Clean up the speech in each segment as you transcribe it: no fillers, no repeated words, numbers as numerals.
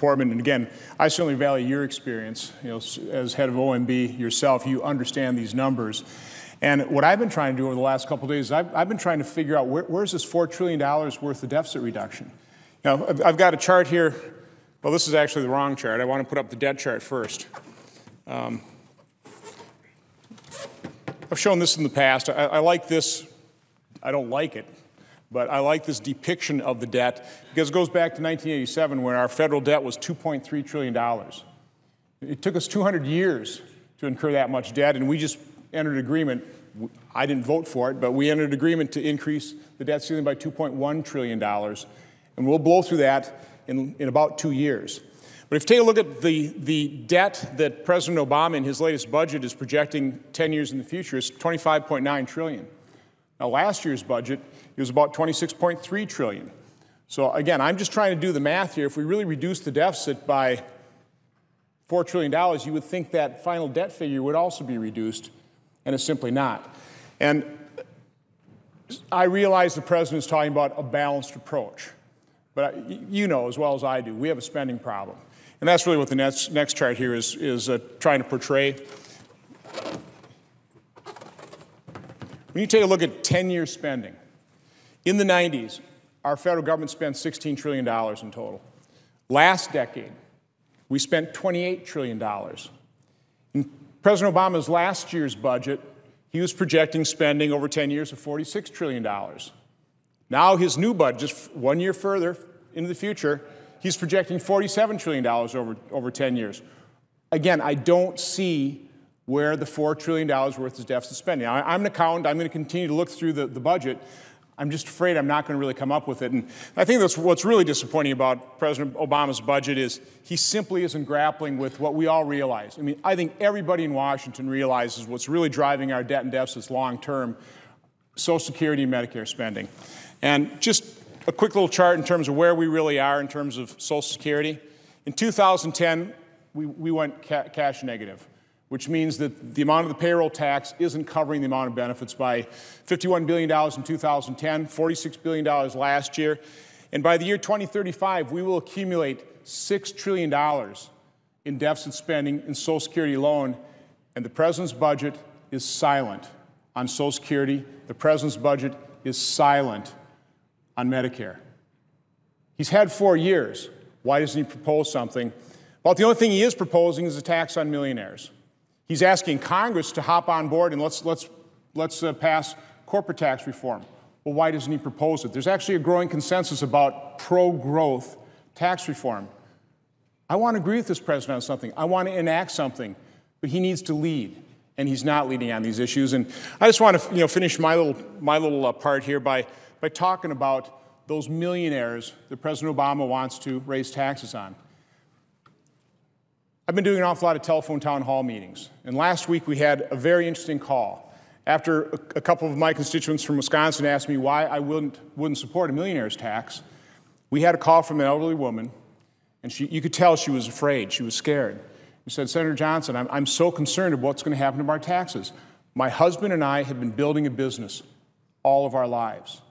Portman. And again, I certainly value your experience. As head of OMB yourself, you understand these numbers. And what I've been trying to do over the last couple of days, I've been trying to figure out where's this $4 trillion worth of deficit reduction. I've got a chart here. Well, this is actually the wrong chart. I want to put up the debt chart first. I've shown this in the past. I like this. I don't like it, but I like this depiction of the debt because it goes back to 1987 when our federal debt was $2.3 trillion. It took us 200 years to incur that much debt, and we just entered agreement. I didn't vote for it, but we entered agreement to increase the debt ceiling by $2.1 trillion, and we'll blow through that in about 2 years. But if you take a look at the debt that President Obama in his latest budget is projecting 10 years in the future, it's $25.9 trillion. Now, last year's budget, it was about $26.3 trillion. So again, I'm just trying to do the math here. If we really reduce the deficit by $4 trillion, you would think that final debt figure would also be reduced, and it's simply not. And I realize the president is talking about a balanced approach, but you know as well as I do, we have a spending problem. And that's really what the next chart here is trying to portray. When you take a look at 10-year spending, in the 90s, our federal government spent $16 trillion in total. Last decade, we spent $28 trillion. In President Obama's last year's budget, he was projecting spending over 10 years of $46 trillion. Now his new budget, just 1 year further into the future, he's projecting $47 trillion over 10 years. Again, I don't see where the $4 trillion worth of deficit spending. I'm an accountant. I'm going to continue to look through the budget. I'm just afraid I'm not going to really come up with it. And I think that's what's really disappointing about President Obama's budget is he simply isn't grappling with what we all realize. I mean, I think everybody in Washington realizes what's really driving our debt and deficits long term, Social Security and Medicare spending. And just a quick little chart in terms of where we really are in terms of Social Security. In 2010, we went cash negative, which means that the amount of the payroll tax isn't covering the amount of benefits by $51 billion in 2010, $46 billion last year. And by the year 2035, we will accumulate $6 trillion in deficit spending in Social Security alone. And the president's budget is silent on Social Security. The president's budget is silent on Medicare. He's had 4 years. Why doesn't he propose something? Well, the only thing he is proposing is a tax on millionaires. He's asking Congress to hop on board and let's pass corporate tax reform. Well, why doesn't he propose it? There's actually a growing consensus about pro-growth tax reform. I want to agree with this president on something. I want to enact something, but he needs to lead, and he's not leading on these issues. And I just want to finish my little part here by talking about those millionaires that President Obama wants to raise taxes on. I've been doing an awful lot of telephone town hall meetings, and last week we had a very interesting call. After a couple of my constituents from Wisconsin asked me why I wouldn't support a millionaire's tax, we had a call from an elderly woman, and you could tell she was afraid, she was scared. She said, Senator Johnson, I'm so concerned about what's going to happen to our taxes. My husband and I have been building a business all of our lives.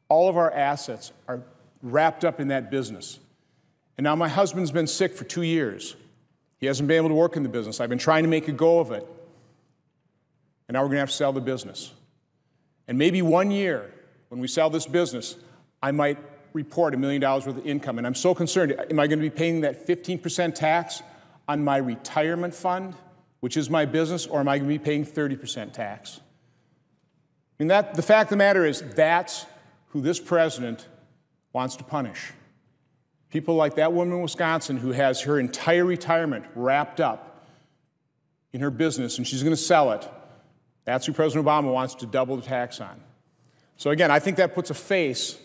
All of our assets are wrapped up in that business. And now my husband's been sick for 2 years. He hasn't been able to work in the business. I've been trying to make a go of it. And now we're going to have to sell the business. And maybe 1 year, when we sell this business, I might report $1 million worth of income. And I'm so concerned, am I going to be paying that 15% tax on my retirement fund, which is my business, or am I going to be paying 30% tax? I mean, the fact of the matter is that's who this president wants to punish. People like that woman in Wisconsin who has her entire retirement wrapped up in her business and she's going to sell it. That's who President Obama wants to double the tax on. So again, I think that puts a face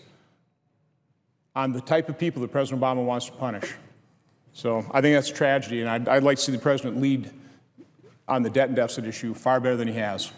on the type of people that President Obama wants to punish. So I think that's a tragedy, and I'd like to see the president lead on the debt and deficit issue far better than he has.